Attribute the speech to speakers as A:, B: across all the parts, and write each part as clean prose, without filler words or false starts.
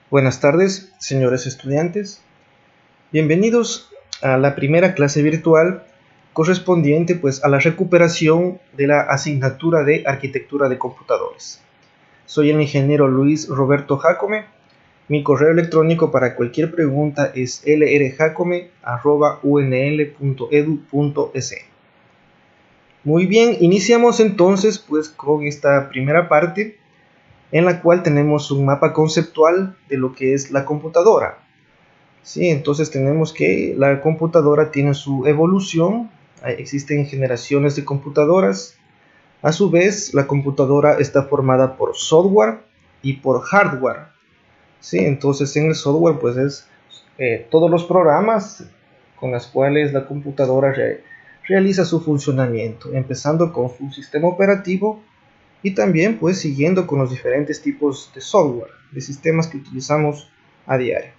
A: Buenas tardes, señores estudiantes. Bienvenidos a la primera clase virtual correspondiente a la recuperación de la asignatura de Arquitectura de Computadores. Soy el ingeniero Luis Roberto Jacome. Mi correo electrónico para cualquier pregunta es lrjacome@unl.edu.es. Muy bien, iniciamos entonces con esta primera parte en la cual tenemos un mapa conceptual de lo que es la computadora. Sí, entonces tenemos que la computadora tiene su evolución, existen generaciones de computadoras. A su vez, la computadora está formada por software y por hardware. Sí, entonces en el software es todos los programas con los cuales la computadora realiza su funcionamiento, empezando con su sistema operativo y también siguiendo con los diferentes tipos de software, de sistemas que utilizamos a diario.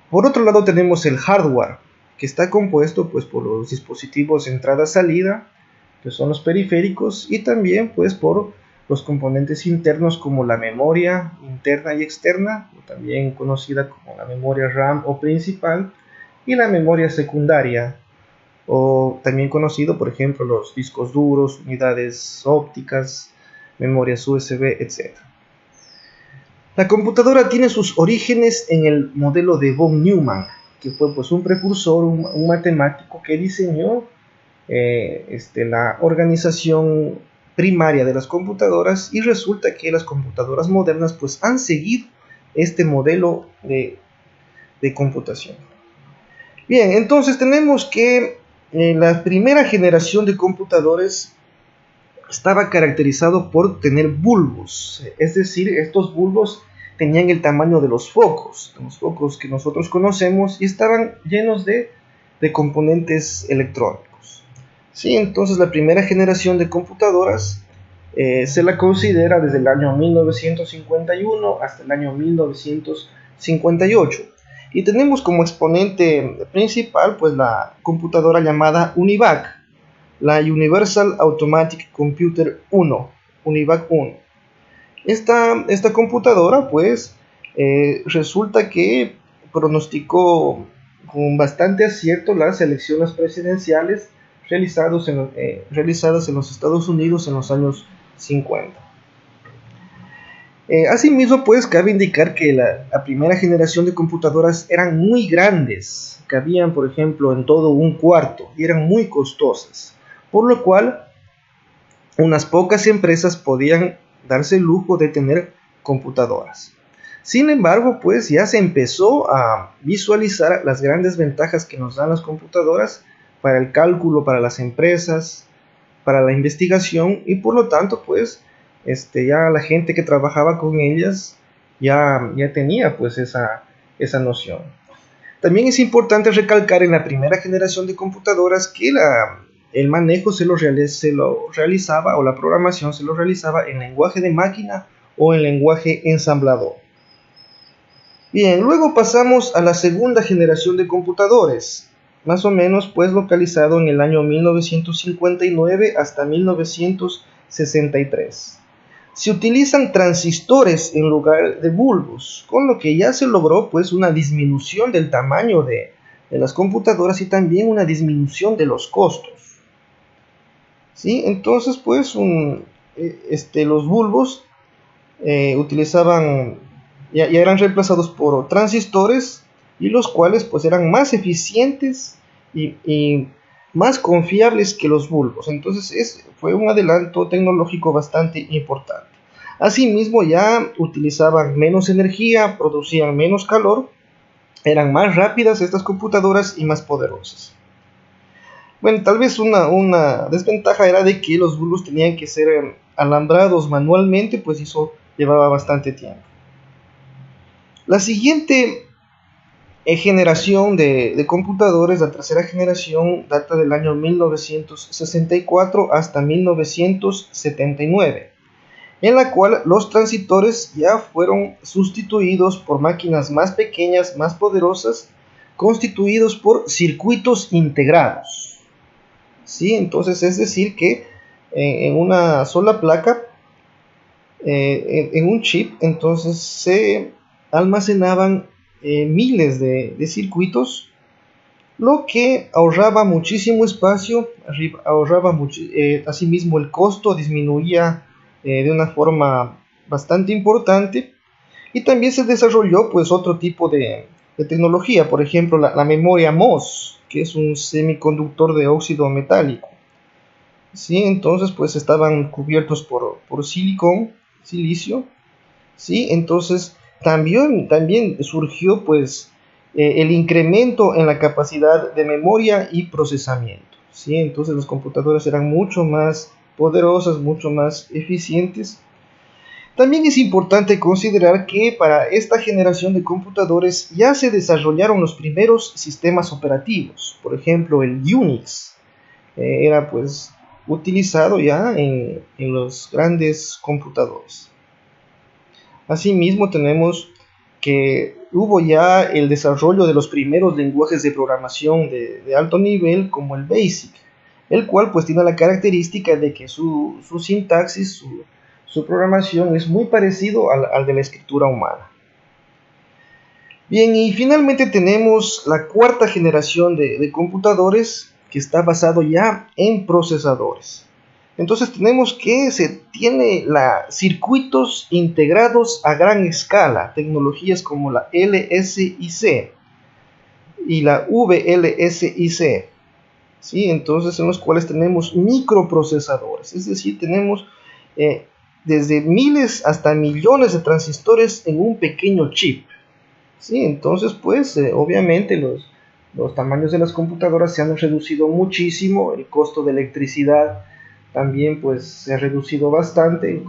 A: Por otro lado tenemos el hardware, que está compuesto por los dispositivos entrada-salida, que son los periféricos, y también por los componentes internos como la memoria interna y externa, también conocida como la memoria RAM o principal, y la memoria secundaria, o también conocido, por ejemplo, los discos duros, unidades ópticas, memorias USB, etc. La computadora tiene sus orígenes en el modelo de von Neumann, que fue un precursor, un matemático que diseñó la organización primaria de las computadoras, y resulta que las computadoras modernas han seguido este modelo de computación. Bien, entonces tenemos que la primera generación de computadores estaba caracterizado por tener bulbos, es decir, estos bulbos tenían el tamaño de los focos que nosotros conocemos, y estaban llenos de componentes electrónicos. Sí, entonces la primera generación de computadoras se la considera desde el año 1951 hasta el año 1958. Y tenemos como exponente principal la computadora llamada UNIVAC, la Universal Automatic Computer 1, UNIVAC 1. Esta computadora resulta que pronosticó con bastante acierto las elecciones presidenciales realizadas en los Estados Unidos en los años 50. Asimismo, cabe indicar que la primera generación de computadoras eran muy grandes, cabían, por ejemplo, en todo un cuarto, y eran muy costosas, por lo cual unas pocas empresas podían darse el lujo de tener computadoras. Sin embargo, ya se empezó a visualizar las grandes ventajas que nos dan las computadoras para el cálculo, para las empresas, para la investigación, y por lo tanto, ya la gente que trabajaba con ellas ya tenía esa noción. También es importante recalcar en la primera generación de computadoras que el manejo se lo realizaba, o la programación se lo realizaba en lenguaje de máquina o en lenguaje ensamblador. Bien, luego pasamos a la segunda generación de computadores, más o menos localizado en el año 1959 hasta 1963. Se utilizan transistores en lugar de bulbos, con lo que ya se logró una disminución del tamaño de las computadoras, y también una disminución de los costos. ¿Sí? Entonces los bulbos ya eran reemplazados por transistores, y los cuales eran más eficientes y más confiables que los bulbos. Entonces fue un adelanto tecnológico bastante importante. Asimismo, ya utilizaban menos energía, producían menos calor, eran más rápidas estas computadoras y más poderosas. Bueno, tal vez una desventaja era de que los bulbos tenían que ser alambrados manualmente, eso llevaba bastante tiempo. La siguiente generación de computadores, la tercera generación, data del año 1964 hasta 1979, en la cual los transistores ya fueron sustituidos por máquinas más pequeñas, más poderosas, constituidos por circuitos integrados. ¿Sí? Entonces, es decir que en una sola placa, en un chip, entonces se almacenaban miles de circuitos, lo que ahorraba muchísimo espacio, ahorraba asimismo el costo disminuía de una forma bastante importante, y también se desarrolló pues otro tipo de tecnología, por ejemplo la memoria MOS, que es un semiconductor de óxido metálico. ¿Sí? Entonces pues estaban cubiertos por silicio. ¿Sí? Entonces también surgió pues el incremento en la capacidad de memoria y procesamiento. ¿Sí? Entonces los computadores eran mucho más poderosos, mucho más eficientes. También es importante considerar que para esta generación de computadores ya se desarrollaron los primeros sistemas operativos. Por ejemplo, el Unix era pues utilizado ya en los grandes computadores. Asimismo tenemos que hubo ya el desarrollo de los primeros lenguajes de programación de alto nivel, como el BASIC, el cual pues tiene la característica de que su sintaxis, su programación es muy parecido al de la escritura humana. Bien, y finalmente tenemos la cuarta generación de computadores, que está basado ya en procesadores. Entonces tenemos que se tiene circuitos integrados a gran escala, tecnologías como la LSIC y la VLSIC, ¿sí? Entonces en los cuales tenemos microprocesadores, es decir, tenemos desde miles hasta millones de transistores en un pequeño chip. ¿Sí? Entonces pues obviamente los tamaños de las computadoras se han reducido muchísimo, el costo de electricidad también pues se ha reducido bastante,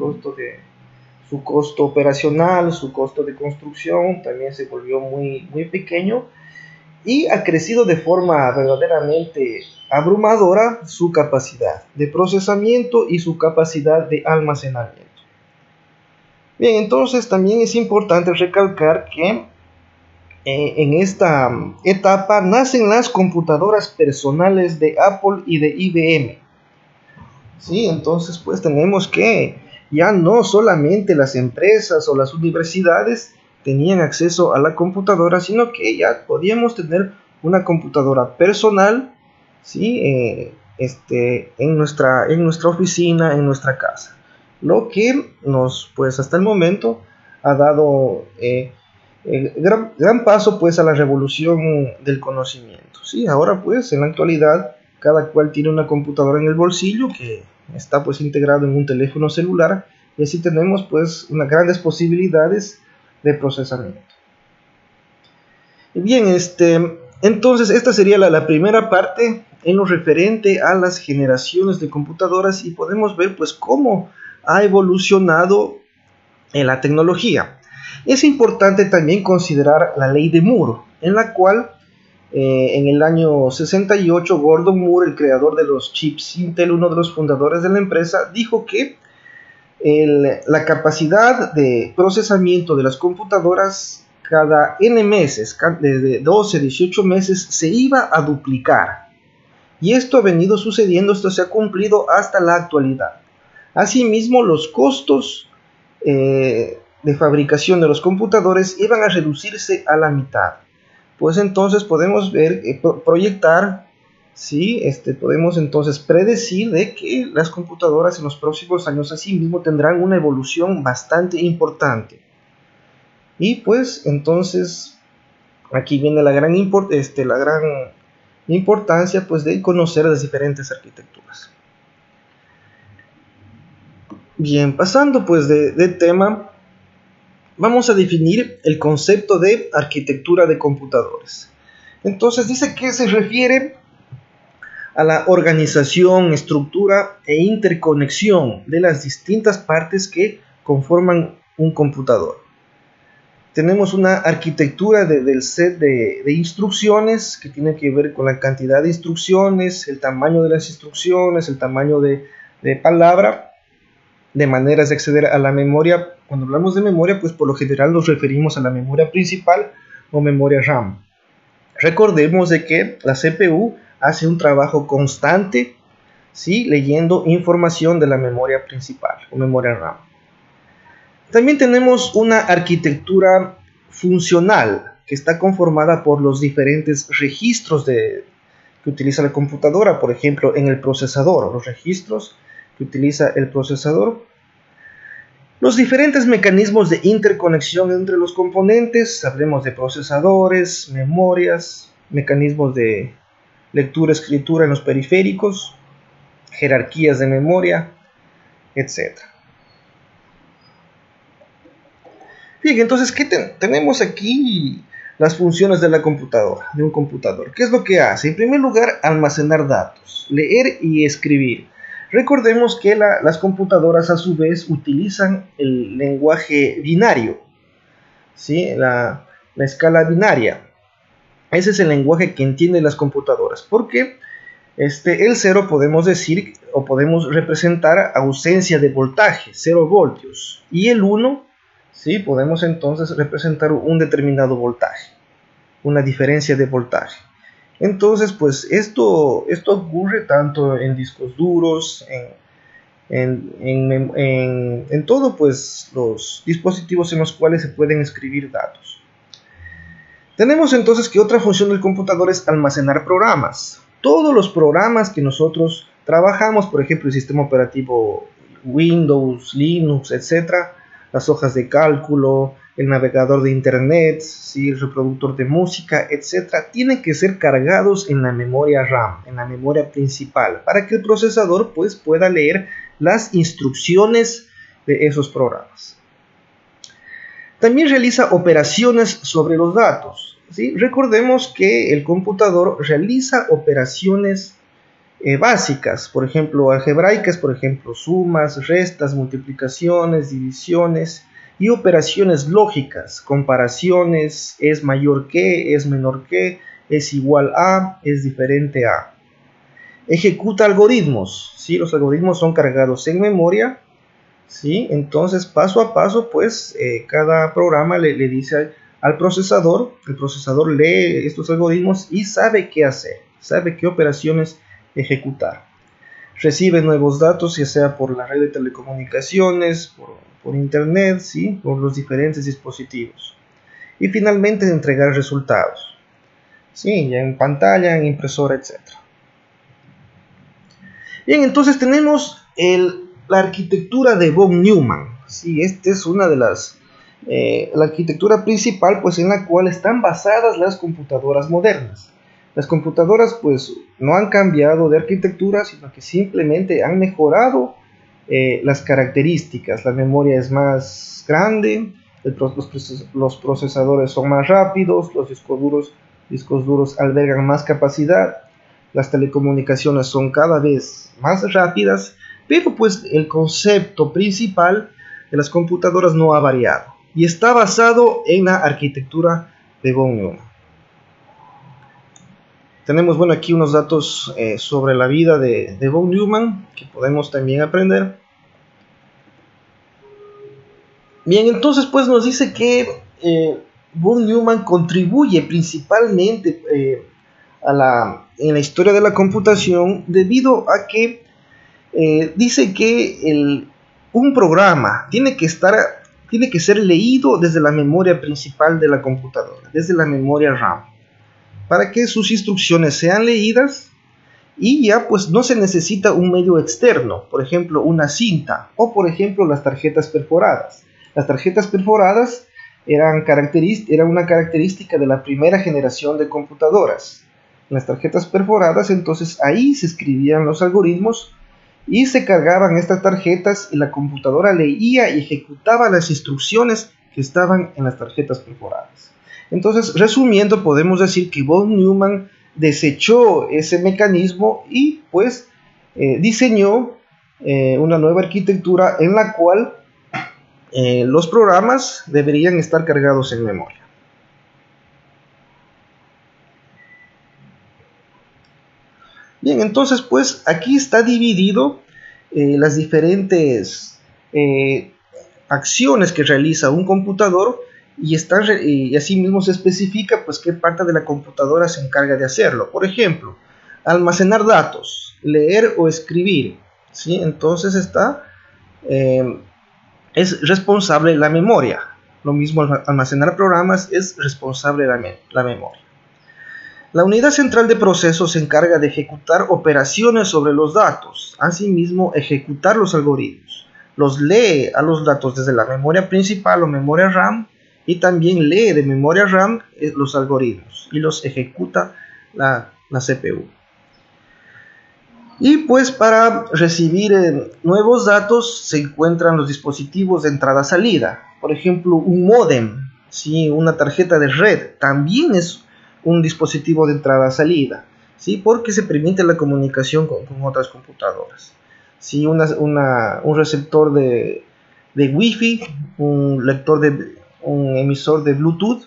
A: su costo operacional, su costo de construcción también se volvió muy pequeño, y ha crecido de forma verdaderamente abrumadora su capacidad de procesamiento y su capacidad de almacenamiento. Bien, entonces también es importante recalcar que en esta etapa nacen las computadoras personales de Apple y de IBM. ¿Sí? Entonces pues tenemos que ya no solamente las empresas o las universidades tenían acceso a la computadora, sino que ya podíamos tener una computadora personal, ¿sí? En nuestra oficina, en nuestra casa, lo que nos pues hasta el momento ha dado gran paso pues a la revolución del conocimiento. ¿Sí? Ahora pues en la actualidad cada cual tiene una computadora en el bolsillo que está pues integrado en un teléfono celular, y así tenemos pues unas grandes posibilidades de procesamiento. Bien, entonces esta sería la primera parte en lo referente a las generaciones de computadoras, y podemos ver pues cómo ha evolucionado la tecnología. Es importante también considerar la ley de Moore, en la cual en el año 68 Gordon Moore, el creador de los chips Intel, uno de los fundadores de la empresa, dijo que la capacidad de procesamiento de las computadoras cada n meses, desde 12 a 18 meses, se iba a duplicar. Y esto ha venido sucediendo, esto se ha cumplido hasta la actualidad. Asimismo, los costos de fabricación de los computadores iban a reducirse a la mitad. Pues entonces podemos ver, proyectar, ¿sí? Podemos entonces predecir de que las computadoras en los próximos años asimismo tendrán una evolución bastante importante. Y pues entonces aquí viene la gran importancia pues de conocer las diferentes arquitecturas. Bien, pasando pues de tema, vamos a definir el concepto de arquitectura de computadores. Entonces dice que se refiere a la organización, estructura e interconexión de las distintas partes que conforman un computador. Tenemos una arquitectura del set de instrucciones, que tiene que ver con la cantidad de instrucciones, el tamaño de las instrucciones, el tamaño de palabra, de maneras de acceder a la memoria. Cuando hablamos de memoria, pues por lo general nos referimos a la memoria principal o memoria RAM. Recordemos de que la CPU hace un trabajo constante, ¿sí? Leyendo información de la memoria principal o memoria RAM. También tenemos una arquitectura funcional que está conformada por los diferentes registros que utiliza la computadora, por ejemplo, en el procesador, los registros que utiliza el procesador, los diferentes mecanismos de interconexión entre los componentes, hablemos de procesadores, memorias, mecanismos de lectura-escritura en los periféricos, jerarquías de memoria, etc. Bien, entonces, ¿qué tenemos aquí? Las funciones de la computadora, de un computador. ¿Qué es lo que hace? En primer lugar, almacenar datos, leer y escribir. Recordemos que las computadoras a su vez utilizan el lenguaje binario, ¿sí? La escala binaria. Ese es el lenguaje que entienden las computadoras. Porque el 0 podemos decir o podemos representar ausencia de voltaje, 0 voltios. Y el 1, ¿sí? Podemos entonces representar un determinado voltaje, una diferencia de voltaje. Entonces, pues esto ocurre tanto en discos duros, en todo, pues los dispositivos en los cuales se pueden escribir datos. Tenemos entonces que otra función del computador es almacenar programas. Todos los programas que nosotros trabajamos, por ejemplo, el sistema operativo Windows, Linux, etc., las hojas de cálculo, el navegador de internet, ¿sí? El reproductor de música, etc., tienen que ser cargados en la memoria RAM, en la memoria principal, para que el procesador pues, pueda leer las instrucciones de esos programas. También realiza operaciones sobre los datos, ¿sí? Recordemos que el computador realiza operaciones básicas, por ejemplo, algebraicas, por ejemplo, sumas, restas, multiplicaciones, divisiones, y operaciones lógicas, comparaciones, es mayor que, es menor que, es igual a, es diferente a. Ejecuta algoritmos, ¿sí? Los algoritmos son cargados en memoria, ¿sí? Entonces paso a paso, pues cada programa le dice al procesador, el procesador lee estos algoritmos y sabe qué hacer, sabe qué operaciones ejecutar. Recibe nuevos datos, ya sea por la red de telecomunicaciones, por internet, ¿sí? Por los diferentes dispositivos. Y finalmente entregar resultados, ¿sí? Ya en pantalla, en impresora, etc. Bien, entonces tenemos la arquitectura de von Neumann, ¿sí? Esta es una de las la arquitectura principal, pues en la cual están basadas las computadoras modernas. Las computadoras pues no han cambiado de arquitectura, sino que simplemente han mejorado las características. La memoria es más grande, los procesadores son más rápidos, los discos duros albergan más capacidad, las telecomunicaciones son cada vez más rápidas, pero pues el concepto principal de las computadoras no ha variado y está basado en la arquitectura de von Neumann. Tenemos, bueno, aquí unos datos sobre la vida de von Neumann que podemos también aprender. Bien, entonces pues nos dice que von Neumann contribuye principalmente en la historia de la computación debido a que dice que un programa tiene que ser leído desde la memoria principal de la computadora, desde la memoria RAM, para que sus instrucciones sean leídas y ya pues no se necesita un medio externo, por ejemplo una cinta o por ejemplo las tarjetas perforadas. Las tarjetas perforadas era una característica de la primera generación de computadoras. En las tarjetas perforadas entonces ahí se escribían los algoritmos y se cargaban estas tarjetas y la computadora leía y ejecutaba las instrucciones que estaban en las tarjetas perforadas. Entonces, resumiendo, podemos decir que von Neumann desechó ese mecanismo y pues diseñó una nueva arquitectura en la cual los programas deberían estar cargados en memoria. Bien, entonces pues aquí está dividido las diferentes acciones que realiza un computador y asimismo se especifica pues qué parte de la computadora se encarga de hacerlo. Por ejemplo, almacenar datos, leer o escribir, ¿sí? Entonces es responsable la memoria. lo mismo almacenar programas, es responsable de la memoria. La unidad central de proceso se encarga de ejecutar operaciones sobre los datos, asimismo ejecutar los algoritmos. Los lee a los datos desde la memoria principal o memoria RAM y también lee de memoria RAM los algoritmos y los ejecuta la CPU. Y pues para recibir nuevos datos se encuentran los dispositivos de entrada-salida. Por ejemplo, un módem, ¿sí? Una tarjeta de red también es un dispositivo de entrada-salida, ¿sí? Porque se permite la comunicación con otras computadoras. ¿Sí? Un receptor de Wi-Fi, un emisor de Bluetooth,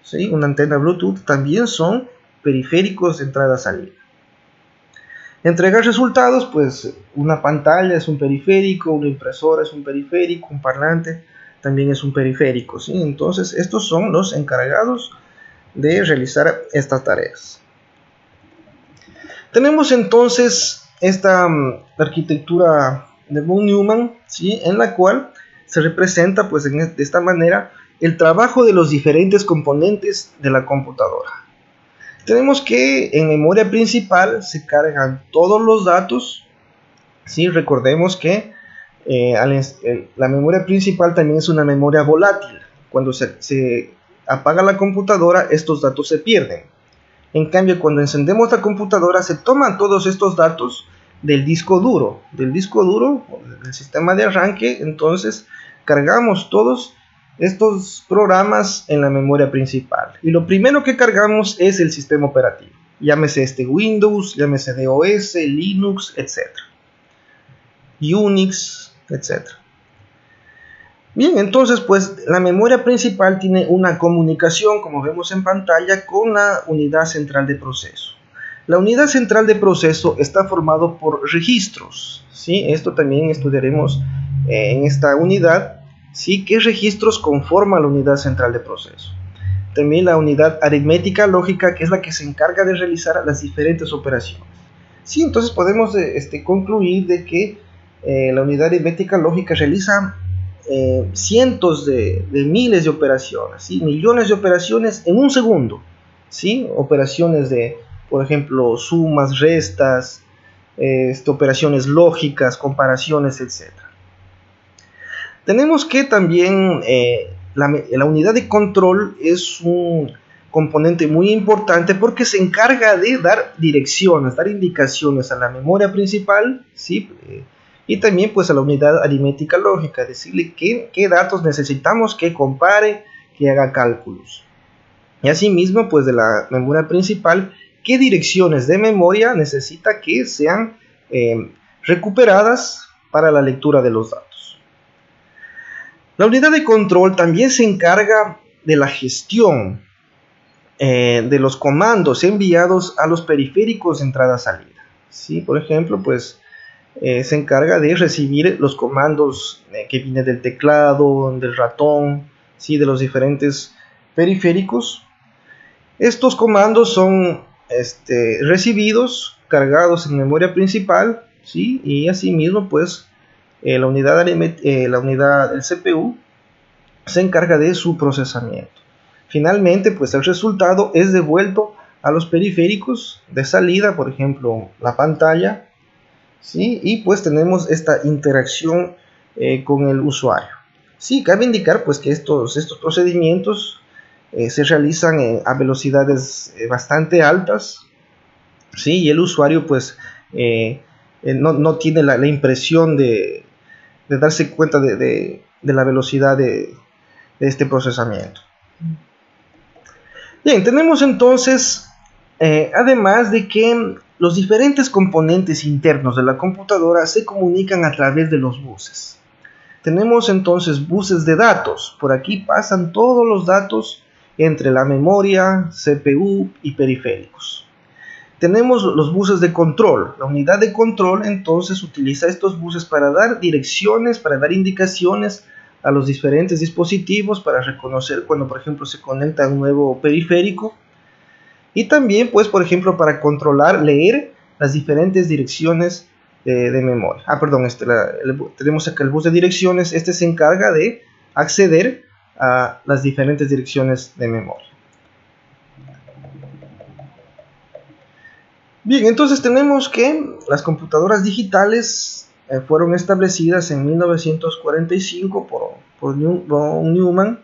A: ¿sí? Una antena Bluetooth también son periféricos de entrada-salida. Entregar resultados, pues una pantalla es un periférico, una impresora es un periférico, un parlante también es un periférico, ¿sí? Entonces estos son los encargados de realizar estas tareas. Tenemos entonces esta arquitectura de von Neumann, ¿sí? En la cual se representa pues de esta manera el trabajo de los diferentes componentes de la computadora. Tenemos que en memoria principal se cargan todos los datos, ¿sí? Recordemos que la memoria principal también es una memoria volátil. Cuando se apaga la computadora, estos datos se pierden. En cambio, cuando encendemos la computadora, se toman todos estos datos del disco duro, del sistema de arranque. Entonces cargamos todos estos programas en la memoria principal, y lo primero que cargamos es el sistema operativo, llámese Windows, llámese DOS, Linux, etc. Unix, etc. Bien, entonces pues la memoria principal tiene una comunicación, como vemos en pantalla, con la unidad central de proceso. La unidad central de proceso está formado por registros, ¿sí? Esto también estudiaremos en esta unidad, ¿sí? ¿Qué registros conforman la unidad central de proceso? También la unidad aritmética lógica, que es la que se encarga de realizar las diferentes operaciones. Sí, entonces podemos concluir de que la unidad aritmética lógica realiza cientos de miles de operaciones, ¿sí? Millones de operaciones en un segundo, ¿sí? Operaciones de, por ejemplo, sumas, restas, operaciones lógicas, comparaciones, etc. Tenemos que también la unidad de control es un componente muy importante porque se encarga de dar direcciones, dar indicaciones a la memoria principal, ¿sí? Y también pues a la unidad aritmética lógica, decirle qué datos necesitamos que compare, que haga cálculos. Y asimismo pues de la memoria principal, qué direcciones de memoria necesita que sean recuperadas para la lectura de los datos. La unidad de control también se encarga de la gestión de los comandos enviados a los periféricos de entrada-salida. ¿Sí? Por ejemplo, pues se encarga de recibir los comandos que vienen del teclado, del ratón, ¿sí? De los diferentes periféricos. Estos comandos son recibidos, cargados en memoria principal, ¿sí? Y asimismo, pues la unidad del CPU se encarga de su procesamiento. Finalmente, pues el resultado es devuelto a los periféricos de salida, por ejemplo, la pantalla, ¿sí? Y pues tenemos esta interacción con el usuario. Sí, cabe indicar pues que estos procedimientos se realizan a velocidades bastante altas, ¿sí? Y el usuario pues no tiene la impresión de darse cuenta de la velocidad de este procesamiento. Bien, tenemos entonces, además de que los diferentes componentes internos de la computadora se comunican a través de los buses. Tenemos entonces buses de datos. Por aquí pasan todos los datos entre la memoria, CPU y periféricos. Tenemos los buses de control. La unidad de control entonces utiliza estos buses para dar direcciones, para dar indicaciones a los diferentes dispositivos, para reconocer cuando por ejemplo se conecta un nuevo periférico, y también pues por ejemplo para controlar, leer las diferentes direcciones de memoria. Tenemos acá el bus de direcciones. Este se encarga de acceder a las diferentes direcciones de memoria. Bien, entonces tenemos que las computadoras digitales fueron establecidas en 1945 por von Neumann.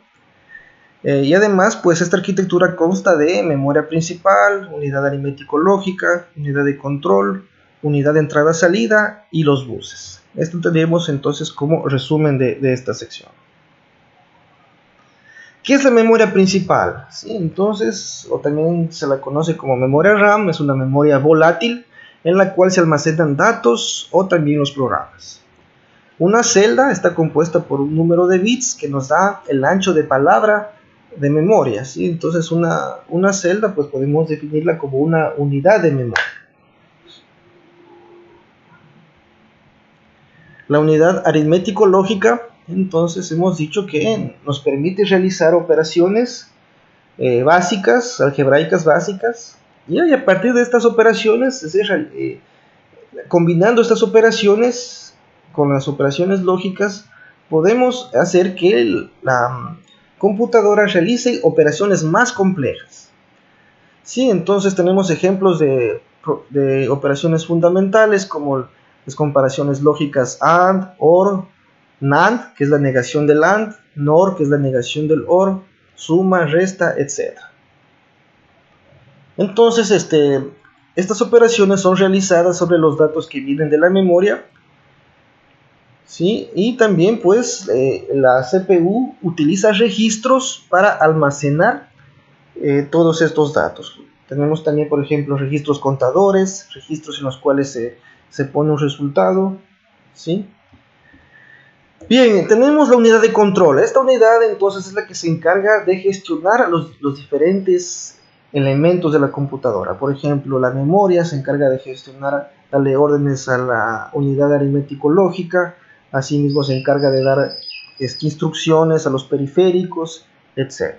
A: Y además, pues esta arquitectura consta de memoria principal, unidad aritmético-lógica, unidad de control, unidad de entrada-salida y los buses. Esto tenemos entonces como resumen de esta sección. ¿Qué es la memoria principal? ¿Sí? Entonces, o también se la conoce como memoria RAM, es una memoria volátil en la cual se almacenan datos o también los programas. Una celda está compuesta por un número de bits que nos da el ancho de palabra de memoria, ¿sí? Entonces una celda pues podemos definirla como una unidad de memoria. La unidad aritmético-lógica, entonces hemos dicho que nos permite realizar operaciones básicas, algebraicas básicas, y a partir de estas operaciones, combinando estas operaciones con las operaciones lógicas, podemos hacer que la computadora realice operaciones más complejas. Sí, entonces tenemos ejemplos de operaciones fundamentales como las comparaciones lógicas AND, OR, NAND, que es la negación del AND, NOR, que es la negación del OR, suma, resta, etc. Entonces, estas operaciones son realizadas sobre los datos que vienen de la memoria, ¿sí? Y también pues la CPU utiliza registros para almacenar todos estos datos. Tenemos también, por ejemplo, registros contadores, registros en los cuales se pone un resultado, ¿sí? Bien, tenemos la unidad de control. Esta unidad entonces es la que se encarga de gestionar los diferentes elementos de la computadora. Por ejemplo, la memoria se encarga de gestionar, darle órdenes a la unidad aritmético-lógica. Asimismo se encarga de dar instrucciones a los periféricos, etc.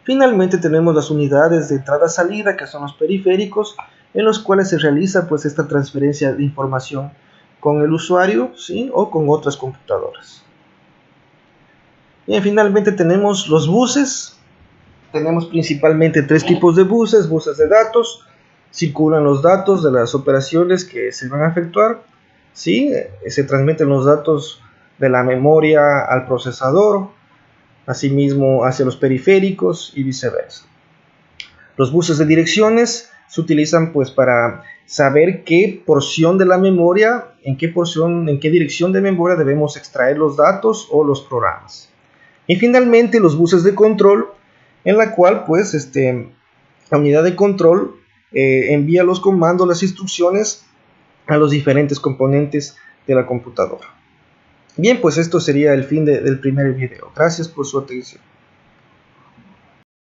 A: Finalmente tenemos las unidades de entrada-salida, que son los periféricos, en los cuales se realiza pues esta transferencia de información con el usuario, ¿sí? O con otras computadoras. Bien, finalmente tenemos los buses. Tenemos principalmente tres tipos de buses de datos. Circulan los datos de las operaciones que se van a efectuar, ¿sí? Se transmiten los datos de la memoria al procesador, asimismo hacia los periféricos y viceversa. Los buses de direcciones se utilizan pues para saber qué porción de la memoria, en qué dirección de memoria debemos extraer los datos o los programas. Y finalmente los buses de control, en la cual pues la unidad de control envía los comandos, las instrucciones a los diferentes componentes de la computadora. Bien, pues esto sería el fin del primer video. Gracias por su atención.